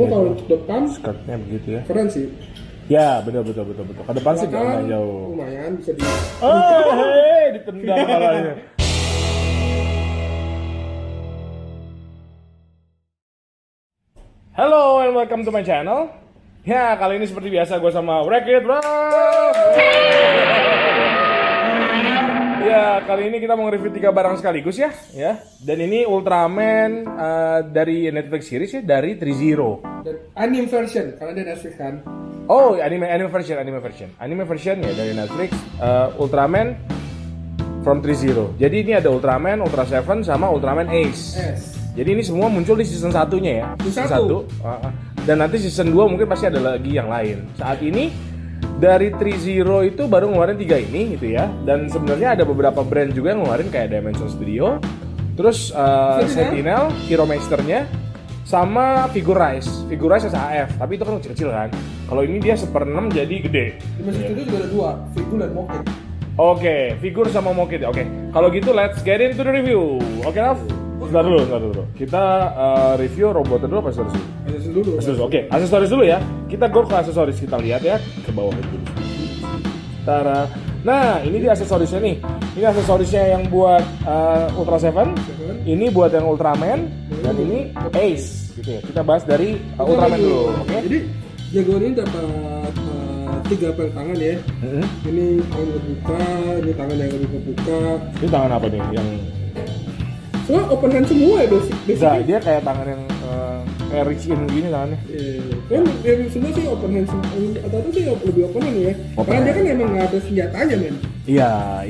Cuma kalau untuk depan skirtnya begitu ya. keren sih. Ya, betul. Ke depan sih nggak jauh. Lumayan bisa di. Ditendang kepalanya. Hello and welcome to my channel. Ya, kali ini seperti biasa gue sama Wreck-It Ralph. Ya, kali ini kita mau nge-review 3 barang sekaligus ya. Dan ini Ultraman dari Netflix series ya, dari 3Zero. Dan anime version karena dia Netflix kan. Oh, anime version ya dari Netflix. Ultraman from 3Zero. Jadi ini ada Ultraman, Ultra Seven sama Ultraman Ace. Jadi ini semua muncul di season 1-nya ya. Season 1. Dan nanti season 2 mungkin pasti ada lagi yang lain. Saat ini dari 3Zero itu baru ngeluarin 3 ini gitu ya. Dan sebenarnya ada beberapa brand juga yang ngeluarin kayak Dimension Studio, terus Sentinel, Hero Master-nya, sama Figurize SAF. Tapi itu kan kecil-kecil kan. Kalau ini dia 1/6 jadi gede. Dimension Studio juga ada 2, Figur dan Mokit. Oke, Figur sama Mokit. Oke. Kalau gitu let's get into the review. Oke, Raf? Bentar dulu. Kita review robotnya dulu apa aksesoris dulu? Aksesoris. Oke, aksesoris dulu ya. Kita go ke aksesoris, kita lihat ya ke bawah dulu. Tara. Nah, ini dia aksesorisnya nih. Ini aksesorisnya yang buat Ultra Seven. Ini buat yang Ultraman dan ini Ace gitu ya. Kita bahas dari Ultraman dulu, oke? Jadi jagoan ini dapat 3 pel tangan ya. Ini tangan kebuka, ini tangan yang lebih kebuka. Ini tangan apa nih yang Semua open hand semua ya basically. Nah, dia kayak tangan yang kayak reach in gini tangannya. Kan yang semua sih open hand semua. Atau sih lebih open hand ya. Karena dia kan emang nggak ada senjatanya men. Iya.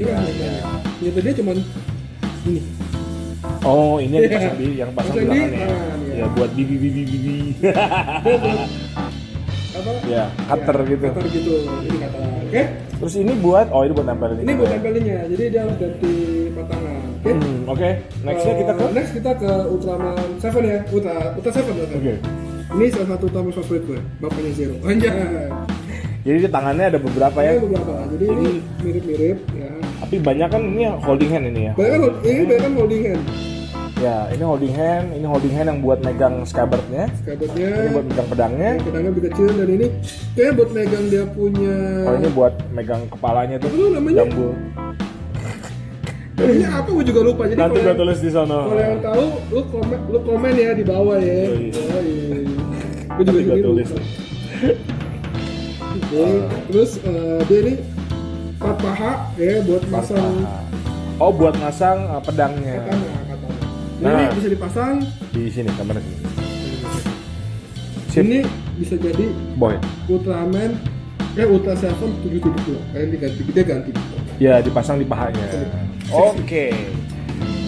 Senjata dia cuman ini. Oh, ini yang dipasang di yang pasang di tangannya. Ya buat bibi. Apa? Ya, cutter gitu. Cutter gitu. Ini cutter. Oke. Terus ini buat ini buat nempelin. Ini buat tempelinnya. Jadi dia harus ganti patangan. Oke. Nextnya Next kita ke Ultraman 7 ya. Ultra 7. Oke. Ini salah satu Ultraman favorit gue. Bapaknya Zero. Anjay. Jadi di tangannya ada beberapa ya. Ada beberapa. Jadi ini mirip-mirip ya. Tapi banyak kan ini holding hand ini ya. Banyak kan holding hand. Ya, ini holding hand yang buat megang scabbardnya. Ini buat megang pedangnya. Pedangnya lebih kecil dan ini kayaknya buat megang dia punya. Oh, ini buat megang kepalanya tuh. Apa namanya? Jambul. Ini apa gue juga lupa. Jadi nanti gue tulis di sana. Kalau yang tahu lu komen ya di bawah ya. Gue juga tulis. Terus dia ini 4 paha ya buat pasang. Oh, buat masang pedangnya. Ini bisa dipasang di sini, kamera sini. Ini bisa jadi boy Ultraman Ultra 7 770. Dia ganti. Ya, dipasang di pahanya. Oke.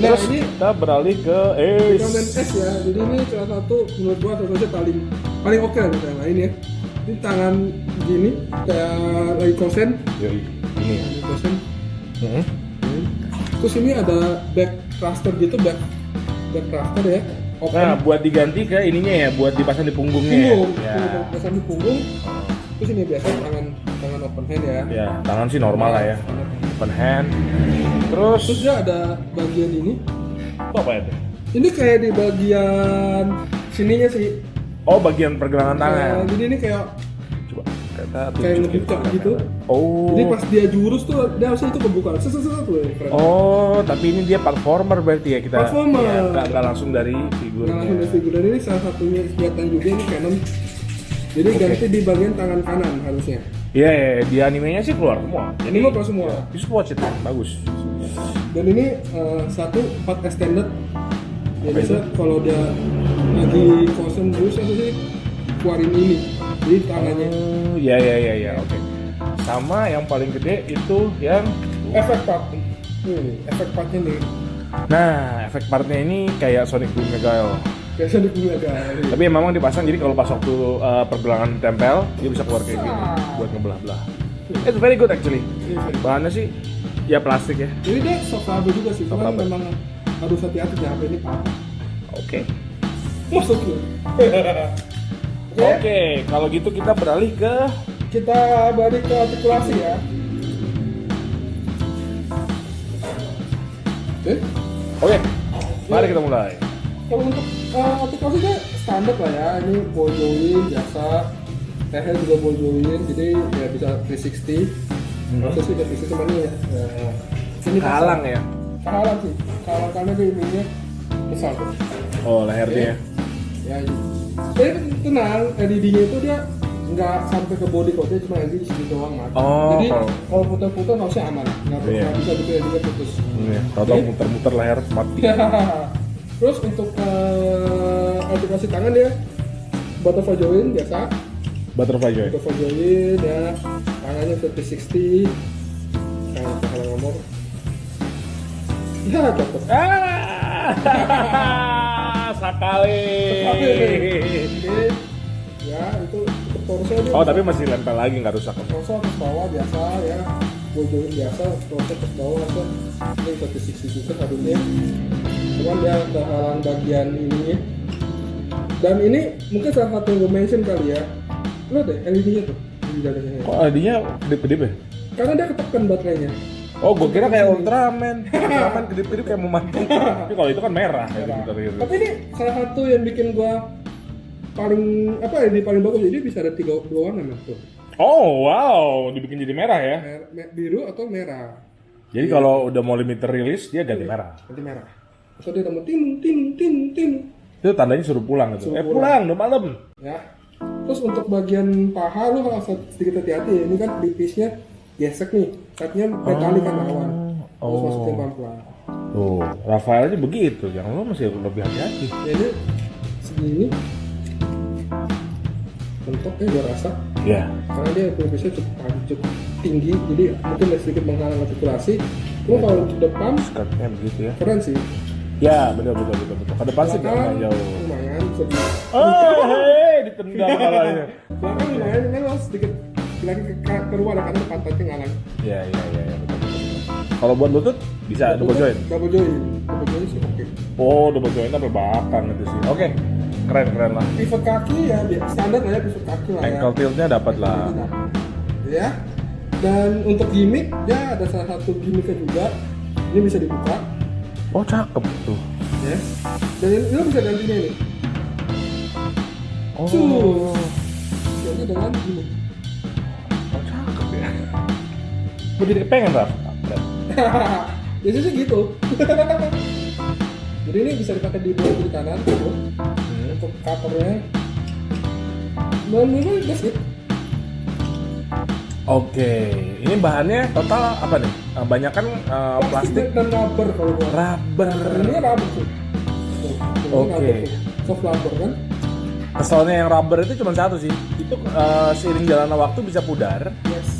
Nah, terus ini kita beralih ke Ultraman S ya. Jadi ini salah satu menurut gua paling oke lah yang lain ya. Ini tangan gini kayak lagi kosen. Ini ya. Kosen. Terus ini ada back thruster gitu, back thruster ya. Open. Nah, buat diganti ke ininya ya, buat dipasang di punggungnya. Pasang di punggung. Terus ini biasa tangan open hand ya. Ya, tangan sih normal lah ya. Open hand. Terus dia ada bagian ini. Itu apa ya? Ini kayak di bagian sininya sih. Oh, bagian pergelangan tangan. Jadi ini kayak kayak ngebuka gitu. Oh. Jadi pas dia jurus tuh dia harusnya itu kebuka. Tuh. Oh, tapi ini dia platformer berarti ya kita. Platformer. Ya, nggak langsung dari figur. Nggak langsung dari figur. Dan ini salah satunya senjatanya juga ini Canon. Jadi ganti di bagian tangan kanan harusnya. Iya, di animenya sih keluar semua. Jadi keluar semua. Just watch it, bagus. Dan ini 4 extended. Ya bisa kalau dia lagi concern terus sih keluarin ini. Jadi tangannya. Iya, oke. Sama yang paling gede itu yang efek part. Efek partnya nih. Nah, efek partnya ini kayak Sonic Boom Mega. Tapi memang dipasang jadi kalau pas waktu pergelangan tempel dia bisa keluar kayak gini buat ngebelah-belah. It's very good actually. Bahannya sih ya plastik ya. Jadi dia soft rubber juga sih. Cuman memang harus hati-hati ya HP ini apa. Oke. Masuknya. Oke, kalau gitu kita beralih ke artikulasi ya. Oke. Mari kita mulai. Kalau untuk aplikasinya standar lah ya, ini ball join biasa, leher juga ball join, jadi ya bisa 360. Proses sih 360 cuman ini ya. Ini Kehalang ya? Kehalang sih, kehalang karena dia ininya besar tuh. Oh, lehernya. Ya, tapi tenang, LED-nya itu dia nggak sampai ke body kok, dia cuma LED di sini doang mas. Oh, jadi kalau putar-putar harusnya aman, nggak bisa juga LED-nya putus. Tahu-tahu muter-muter leher mati. Terus untuk aplikasi tangan dia butterfly join biasa. Butterfly join. Butterfly join ya, tangannya 360. Kayak kalau ngomong. Ya cocok. Sekali. Ya itu untuk torso dia. Oh tapi masih lempel lagi nggak rusak. Torso ke bawah biasa ya. Ball join biasa, torso ke bawah aja. Ini 360 juga harusnya. Cuman dia udah halang bagian ininya. Dan ini mungkin salah satu yang gue mention kali ya. Lihat deh LED-nya tuh di dalamnya. Kok LED-nya kedip-kedip ya? Karena dia ketekan baterainya. Oh, gue kira kayak Ultraman. Ultraman kedip-kedip kayak mau mati. Tapi kalau itu kan merah. Tapi ini salah satu yang bikin gue paling paling bagus. Jadi bisa ada 3 warna tuh. Oh wow, dibikin jadi merah ya? Biru atau merah. Jadi kalau udah mau limited release dia ganti merah. Ganti merah. Atau dia tambah tim. Itu tandanya suruh pulang gitu. Pulang udah malam. Ya. Terus untuk bagian paha lu harus sedikit hati-hati ya. Ini kan pipisnya gesek nih. Katanya metalik kan lawan. Terus masukin pelan-pelan. Tuh, Rafael aja begitu. Jangan lu masih lebih hati-hati. Ya ini segini. Mentoknya gua rasa. Iya. Karena dia pipisnya cukup tinggi, jadi mungkin sedikit menghalang artikulasi. Cuma kalau untuk depan, skirtnya begitu ya. keren sih. Ya, betul. Ke depan sih nggak jauh. Lumayan, sedikit. Ditendang kalanya. Belakang lumayan, kan harus sedikit lagi keluar karena pantatnya ngalang. Iya, betul. Kalau buat lutut bisa double join. Double join sih oke. Oh, double join sampai belakang itu sih. Oke. Keren lah. Pivot kaki ya standar lah ya, pivot kaki lah ya. Ankle tiltnya dapat lah. Ya. Dan untuk gimmick, ya ada salah satu gimmicknya juga. Ini bisa dibuka. Oh, cakep tuh. Ya. Dan ini lo bisa gantinya nih. Oh. Jadi dengan gimmick. Oh, cakep ya. Gue jadi pengen lah. Biasanya sih gitu. Jadi ini bisa dipakai di bawah kiri kanan gitu. Untuk covernya. Dan ini that's it. Oke, ini bahannya total apa nih? Banyak kan plastik dan rubber kalau gua. Rubber. Ini rubber tuh. Oke. Soft rubber kan. Keselnya yang rubber itu cuma satu sih. Itu seiring jalannya waktu bisa pudar. Yes.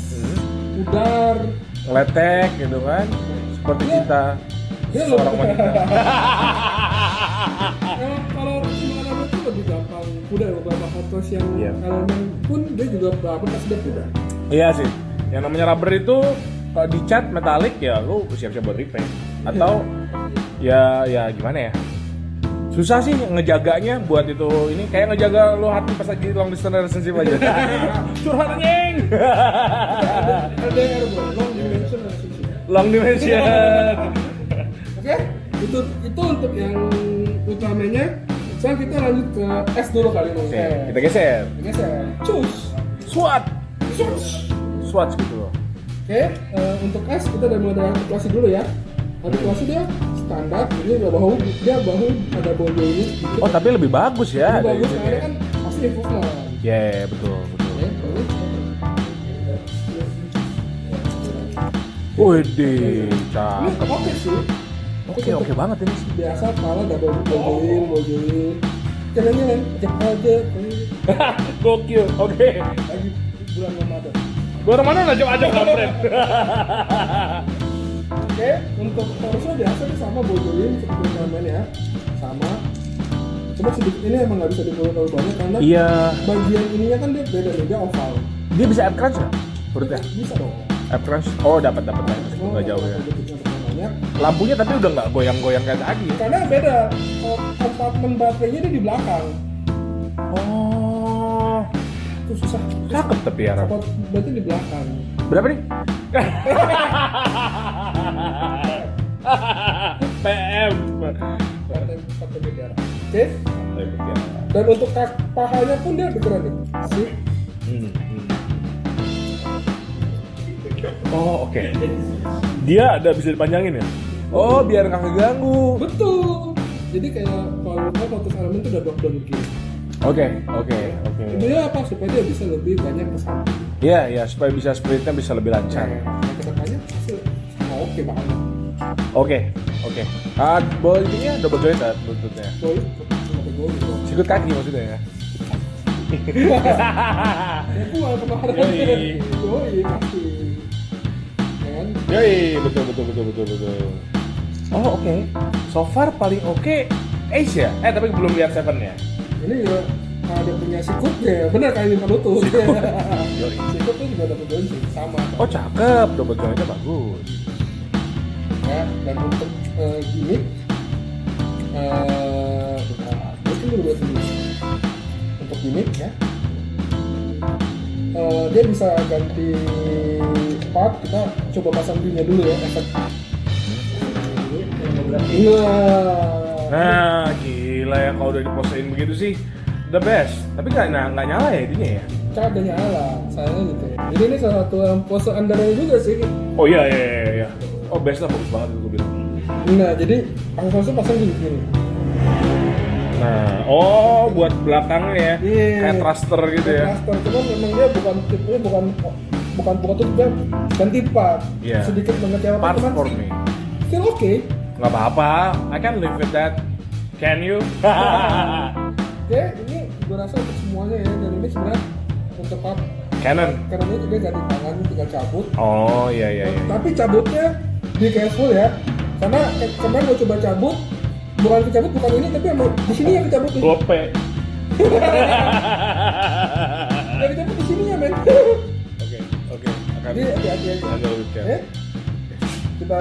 Pudar. Letek gitu kan. Seperti kita. Ya, seorang wanita. Kalau cuma rubber itu lebih gampang pudar. Beberapa fotos yang elemen pun dia juga rubber pasti dia pudar. Iya sih. Yang namanya rubber itu kalau dicat metalik ya lu siap-siap buat repaint. Atau ya gimana ya? Susah sih ngejaganya buat itu. Ini kayak ngejaga lu hati pas lagi long distance relationship aja. Curhat anjing. LDR bro, long dimension relationship. Long dimension. Oke, itu untuk yang utamanya. Sekarang kita lanjut ke S dulu kali ini. Oke, kita geser. Cus. Swatch gitu loh. Oke, untuk S kita udah mulai dari artikulasi dulu ya. Artikulasi dia standar, ini bahu ada bawah ini. Oh tapi lebih bagus ya. Lebih bagus karena kan pasti improvement. Ya betul. Wih, cakep. Oke sih. Oke banget ini. Biasa kepala double join. Jalan-jalan, ajak aja. Gokil. Oke. Lagi bulan Ramadan. Bulan Ramadan ajak kampret. Oke, untuk torso biasa tuh sama bojoin seperti kemarin ya. Sama. Cuma sedikit ini emang nggak bisa dibuat terlalu banyak karena bagian ininya kan dia beda, dia oval. Dia bisa app crunch nggak? Perutnya? Bisa dong. App crunch? Oh dapat lah, nggak jauh ya. Lampunya tapi udah nggak goyang-goyang kayak tadi. Karena beda. Kompartemen baterainya dia di belakang. Oh. Itu susah. Cakep tapi ya. Berarti di belakang. Berapa nih? PM. Partai beda. Oke. Dan untuk pahanya pun dia beneran nih. See? Oh oke. Dia ada bisa dipanjangin ya? Oh biar nggak keganggu. Betul. Jadi kayak kalau Lotus Element itu udah drop down begini. Oke. Itu ya apa supaya dia bisa lebih banyak ke samping. Iya supaya bisa sprintnya bisa lebih lancar. Nah, kedepannya pasti oke banget. Oke. Boleh ininya double joint buntutnya. Boy, sampai gol gitu. Sikut kaki maksudnya ya. Ya gua kemarin. Yoi, pasti. Kan? Yoi, betul. Oh oke. So far paling oke Ace ya? Tapi belum lihat Seven ya. Ini juga ada punya sikutnya, benar kayak Lima Lutut. Yoi. Sikut tuh juga double joint sih, sama. Oh cakep, double jointnya bagus. Ya, dan untuk gimmick, mungkin dulu untuk gimmick ya, dia bisa ganti part. Kita coba pasang D-nya dulu ya, efek. Nah, gila ya kalau udah diposein begitu sih the best. Tapi nggak nyala ya ininya ya? Ada nyala, sayangnya gitu ya. Jadi ini salah satu pose andalannya juga sih. Oh iya. Oh best lah, bagus banget itu gue bilang. Nah, jadi aksesorisnya pasang di sini. Nah, buat belakangnya ya, kayak thruster gitu ya. Thruster, cuman memang dia tipenya bukan tuh dia ganti part. Yeah. Sedikit mengecewakan. Parts for me. Still okay. Nggak apa-apa, I can live with that. Can you? Oke, ini gue rasa untuk semuanya ya, dan ini sebenarnya untuk part Canon. karena ini juga ganti tangan, tinggal cabut. Oh iya. Tapi cabutnya di careful ya, karena kemarin gue coba cabut, bukan ini, tapi yang di sini yang dicabut nih. Lope. Yang dicabut di sini ya men. Oke. Jadi hati-hati aja. Ya? Kita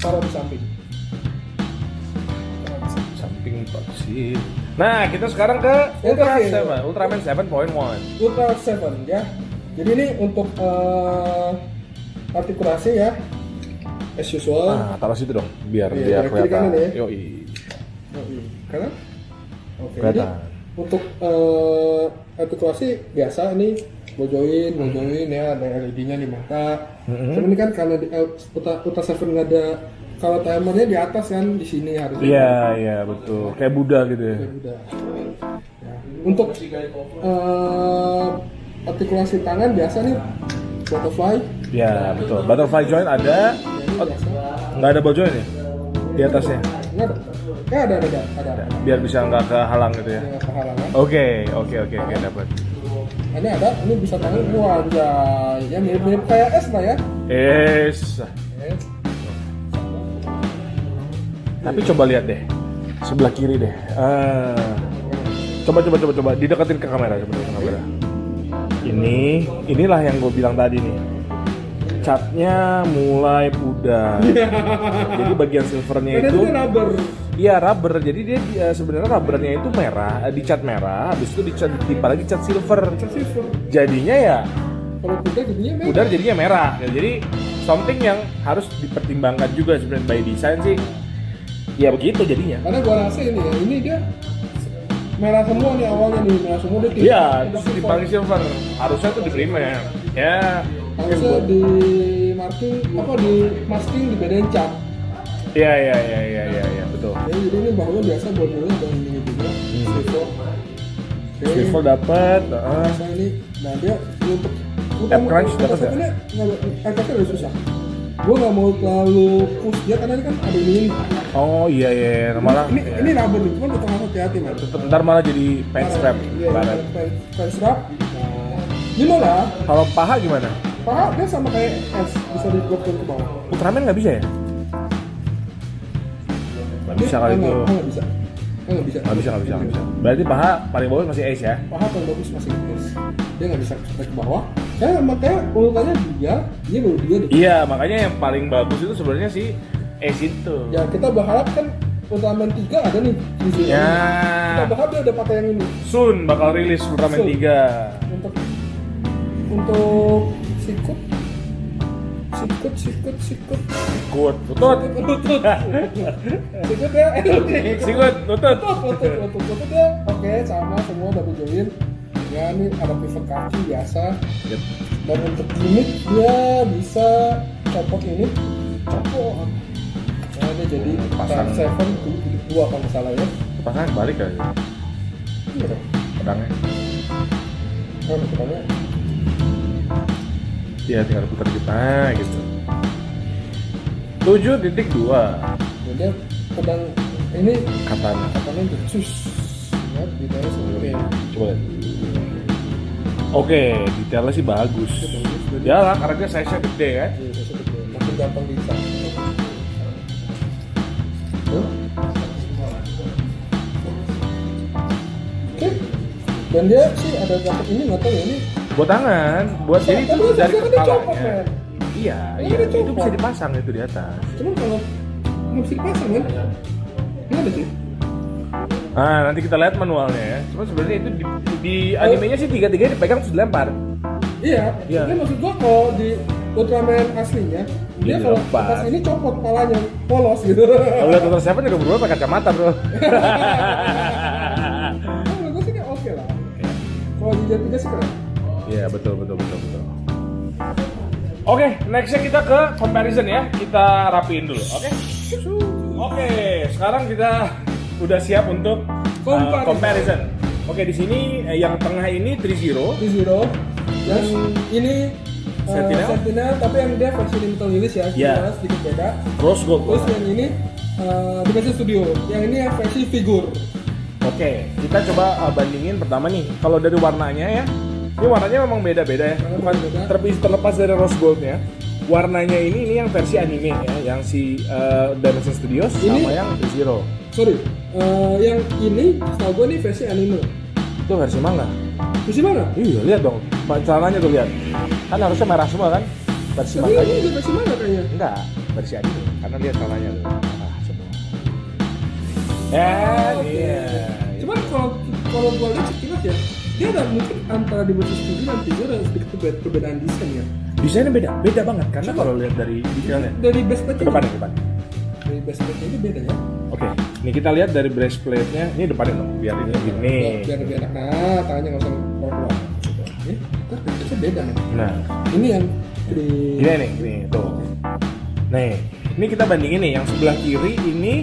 taruh di samping. Samping sih. Nah, kita sekarang ke Ultraman 7.1. Ultra 7 ya. Jadi ini untuk artikulasi ya. As usual. Nah, taruh situ dong, biar Iya, kiri kelihatan. kanan ya. Yoi. Kanan? Oke. Jadi Kelihatan. untuk artikulasi biasa ini bojoin ya, ada LED-nya di mata. Cuman ini kan karena di Ultra 7 nggak ada, kalau timernya di atas kan, di sini harusnya. Iya betul. Kayak Buddha gitu ya. Udah. Ya. Untuk artikulasi tangan biasa nih butterfly. Ya betul. Butterfly joint ada. Nggak ada ball joint ya di atasnya. Nggak ada. Ada. Biar bisa nggak kehalang gitu ya. Ya, kehalangan. Oke, dapat. Ini ada, ini bisa tangan wajah. Ya mirip kayak S lah ya. Yes. Tapi coba lihat deh, sebelah kiri deh. Coba dideketin ke kamera, Inilah yang gue bilang tadi nih. Catnya mulai pudar. Jadi bagian silvernya itu rubber. Iya rubber. Jadi dia sebenarnya rubbernya itu merah, dicat merah. Habis itu ditimpa lagi cat silver. Jadinya ya kalau pudar jadinya merah. Jadi something yang harus dipertimbangkan juga sebenarnya by design sih. Ya begitu jadinya. Karena gua rasa ini dia merah semua nih awalnya nih, merah semua dia. Iya, terus dipanggil silver. Harusnya tuh di primer. Ya. Harusnya di masking dibedain cat. Iya, betul. Ya, jadi ini bahunya biasa bordernya ada ini juga. Swivel dapat. Nah ini, dia untuk Crunch dapat ya? Angkatnya udah susah. Gue nggak mau terlalu push dia karena ini kan ada ini. Oh iya, malah. Ini rubber nih, cuma kita harus hati-hati man. Ntar malah jadi pen strap. Pen strap. Gimana? Kalau paha gimana? Paha dia sama kayak S, bisa digobelin ke bawah. Ultraman nggak bisa ya? Nggak bisa kali itu. Nggak bisa. Berarti paha paling bagus masih Ace ya? Paha paling bagus masih S. Dia nggak bisa ke bawah. Makanya urutannya dia baru dia. Iya, makanya yang paling bagus itu sebenarnya si Ace itu. Ya kita berharap kan Ultraman 3 ada nih di sini. Ya. Kita berharap dia udah pakai yang ini. Soon bakal rilis Ultraman 3. Untuk sikut Sikut. Good. Lutut. Sikut ya. Sikut. Lutut. Lutut ya. Oke, sama semua double join. Ya ini ada pivot kaki biasa. Yep. Dan untuk gimmick dia bisa copot ini, copot. Nah dia jadi Pasang. 7 2 kalau nggak salah ya. Pasang balik aja. Iya dong. Pedangnya. Oh, pedangnya. Ya tinggal putar kita gitu. 7.2 Dan dia pedang ini katana. katanya becus. Lihat detailnya seperti ini. Coba lihat. Oke, detailnya sih bagus. Ya lah, karena dia size-nya gede kan. Iya, gede. Makin gampang diikat. Oke. Dan dia sih ada dapat ini nggak tahu ya ini. Buat tangan, buat jadi itu Tapi dari kan dia copot, kepalanya. men. Iya, Kan iya, dia itu copot. bisa dipasang itu di atas. Cuman kalau nggak bisa dipasang kan? Nggak ada sih. Nah, nanti kita lihat manualnya ya. Cuma sebenarnya itu di animenya sih tiga-tiga dipegang terus dilempar. Iya. Iya. Ini maksud gua kalau di Ultraman aslinya dia kalau Dilempar. atas ini copot palanya polos gitu. Kalau lihat Dr. Seven juga berdua pakai kacamata bro. Nah, menurut gua sih kayak oke lah. Kalau di Jet 3 sih keren. Iya betul. Oke, nextnya kita ke comparison ya. Kita rapiin dulu, oke? Oke, sekarang kita udah siap untuk comparison. Oke, di sini yang tengah ini 3-0. T-Zero yang ini Sentinel? tapi yang dia versi limited release ya, Iya. sedikit beda. Rose Gold. Terus yang ini Dimension Studio, yang ini yang versi figur. Oke, kita coba bandingin pertama nih. Kalau dari warnanya ya, ini warnanya memang beda-beda ya. Bukan terlepas dari Rose Goldnya. Warnanya ini yang versi anime ya, yang si Dimension Studios sama Ini- yang 3-0. Sorry, yang ini setahu gue nih versi anime. Itu versi manga. Versi mana? Iya, lihat dong. Celananya tuh lihat. Kan harusnya merah semua kan? Versi Tapi manganya. ini juga versi mana kayaknya? Enggak, versi anime. Karena lihat celananya tuh. Merah semua. Ya, Oke. iya. Cuman kalau gue lihat sekilas ya, dia ada mungkin antara Dimension Studio dan T-Zero ada sedikit perbedaan desain ya. Desainnya beda banget karena kalau lihat dari detailnya. Dari base plate Ke depan, ke depan. Dari base plate ini beda ya. Oke, ini kita lihat dari breastplate-nya. Ini depannya dong, biar ini gini. Biar lebih enak. Nah, tangannya nggak usah keluar. Ini ternyata beda nih. Nah, Ini yang di gini nih, tuh. Nih, ini kita bandingin nih, yang sebelah kiri ini,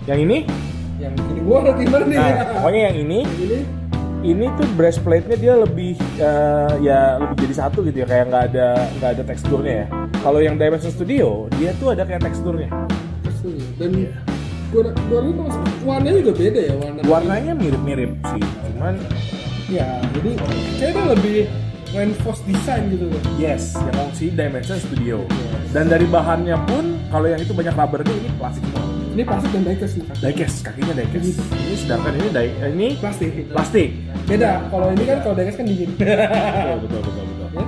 yang ini. yang ini gua ada gimana nih? Nah, pokoknya yang ini tuh breastplate-nya dia lebih ya lebih jadi satu gitu ya, kayak nggak ada teksturnya ya. Kalau yang Dimension Studio dia tuh ada kayak teksturnya. Dan gua itu warnanya juga beda ya Warnanya mirip-mirip sih, cuman ya jadi kayaknya lebih reinforced design gitu loh. yes, yang si Dimension Studio. Dan dari bahannya pun kalau yang itu banyak rubbernya, ini plastik semua. Ini plastik dan diecast nih. Diecast, kakinya diecast. Ini sedangkan ini Plastik. Beda. Kalau ini kan kalau diecast kan dingin. betul. Ya?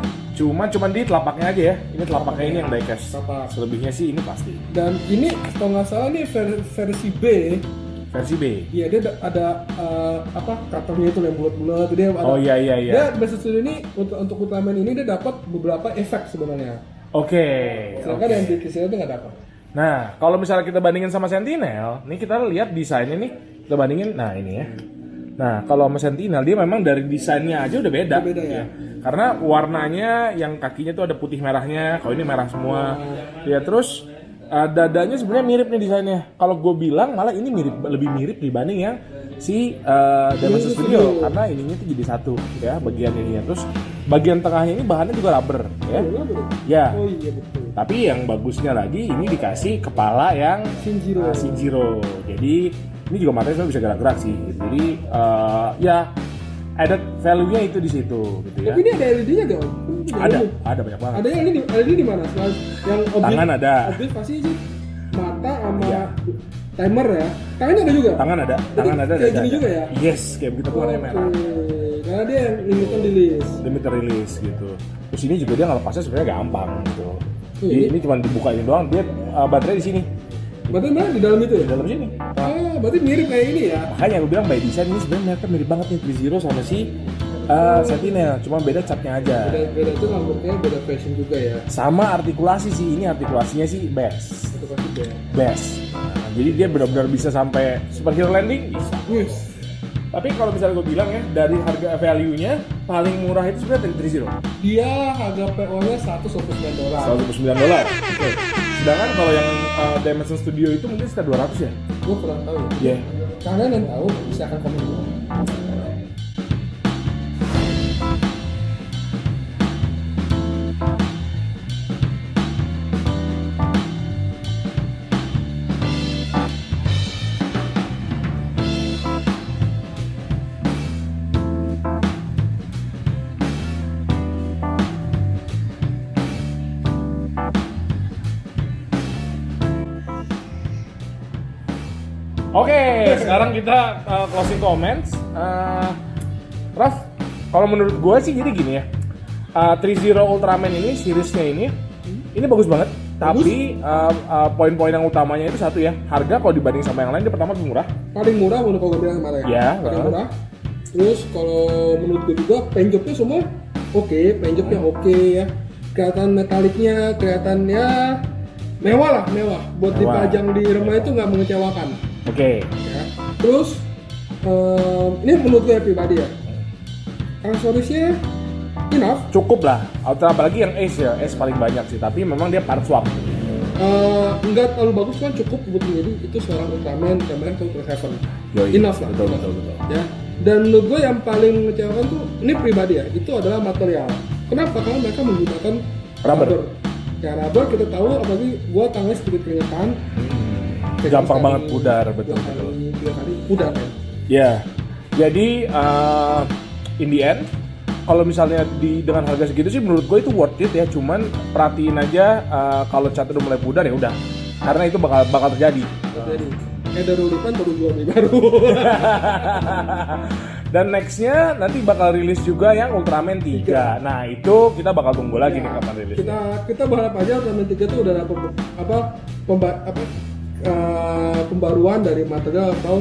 Cuman di telapaknya aja ya. Ini telapaknya ini yang diecast. Telapak. Selebihnya sih ini plastik. Dan ini kalau nggak salah ini versi B. Versi B. Iya dia ada apa cutternya itu yang bulat-bulat. Dia ada, Oh iya. Dia Dimension Studio ini untuk Ultraman ini dia dapat beberapa efek sebenarnya. Oke. Sedangkan yang di T-Zero itu nggak dapat. Nah, kalau misalnya kita bandingin sama Sentinel, nih kita lihat desainnya nih. Kita bandingin, nah ini ya. Nah, kalau sama Sentinel dia memang dari desainnya aja udah beda. Udah beda ya. Karena warnanya yang kakinya tuh ada putih merahnya, kalau ini merah semua. Ya terus dadanya sebenarnya mirip nih desainnya. Kalau gue bilang malah ini lebih mirip dibanding yang si Dimension Studio karena ininya tuh jadi satu ya bagian ininya. Terus bagian tengahnya ini bahannya juga rubber ya. Ya. Oh iya betul. Tapi yang bagusnya lagi ini dikasih kepala yang Shinjiro. Shinjiro. Jadi ini juga matanya sebenarnya bisa gerak-gerak sih. Jadi ya added value-nya itu di situ gitu ya. Tapi ini ada LED-nya gak? Ada banyak banget. Ada yang ini LED di mana? Selain yang objek, Tangan ada. Objek pasti sih mata sama Iya. timer ya. Tangannya ada juga. Tangan ada kayak gini ada. juga ya? Yes, kayak begitu warnanya merah. Karena dia yang limited release. Limited release gitu. Terus ini juga dia ngelepasnya sebenarnya gampang gitu. Iya. Ini cuma dibuka ini doang, dia baterai di sini. Berarti mana di dalam itu Di ya? dalam sini. Berarti mirip kayak ini ya? Makanya aku bilang by design ini sebenarnya mereka mirip banget nih 3-0 sama si Sentinel, cuma beda capnya aja. Beda itu lambornya beda fashion juga ya. Sama artikulasi sih, ini artikulasinya sih best. Itu pasti beda. Best. Nah, jadi dia benar-benar bisa sampai superhero landing bisa. Yes. Tapi kalau misalnya gue bilang ya, dari harga value-nya paling murah itu sebenarnya 330. Dia harga PO-nya $129. $109. Oke. Sedangkan kalau yang Dimension Studio itu mungkin sekitar 200 ya? Gue kurang tahu ya. Iya. Kalian yang tahu bisa akan komen di bawah. Oke, sekarang kita closing comments. Raf, kalau menurut gue sih jadi gini ya. 30 Ultraman ini, seriesnya ini bagus banget. Tapi poin-poin yang utamanya itu satu ya, harga kalau dibanding sama yang lain dia pertama lebih murah. Paling murah menurut gue bilang kemarin. Ya, paling murah. Terus kalau menurut gue juga paintjobnya semua oke, paintjobnya oke ya. Kelihatan metaliknya, kelihatannya mewah lah, mewah. Buat Mewah. dipajang di rumah itu nggak mengecewakan. Oke. Ya. Terus ini menurut gue pribadi ya, aksesorisnya enough. Cukup lah, apalagi yang Ace ya, Ace paling banyak sih. Tapi memang dia part swap. Enggak terlalu bagus kan, cukup buat menjadi itu seorang Ultraman kemarin ke Ultra Seven. Yoi, Enough lah. betul, enough. betul. Ya. Dan menurut gue yang paling mengecewakan tuh ini pribadi ya, itu adalah material. Kenapa? Karena mereka menggunakan Rubber. Ya rubber kita tahu, apalagi gua tangannya sedikit keringetan. Gampang banget pudar, betul. Dua kali pudar kan. Ya, jadi in the end, kalau misalnya dengan harga segitu sih menurut gue itu worth it ya. Cuman perhatiin aja kalau cat udah mulai pudar ya udah, karena itu bakal terjadi. Jadi Darude kan baru jual beli baru. Dan nextnya nanti bakal rilis juga yang Ultraman 3. Nah itu kita bakal tunggu lagi nih kapan rilis. Kita berharap aja Ultraman 3 tuh udah ada pembaruan dari material atau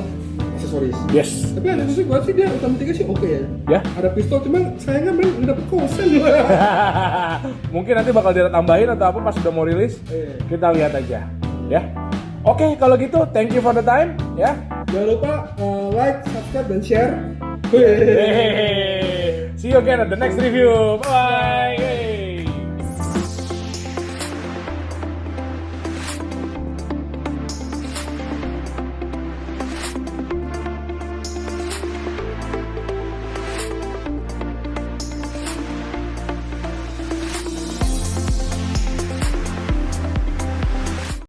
aksesoris. Yes. Tapi aksesoris gua sih dia Ultraman 3 sih oke ya. Ya. Ada pistol, cuman sayangnya nggak dapet kosen. Mungkin nanti bakal dia tambahin atau apa pas udah mau rilis. Iya. Kita lihat aja, ya. Oke, kalau gitu thank you for the time, ya. Jangan lupa like, subscribe, dan share. Hey. See you again at the next review. Bye.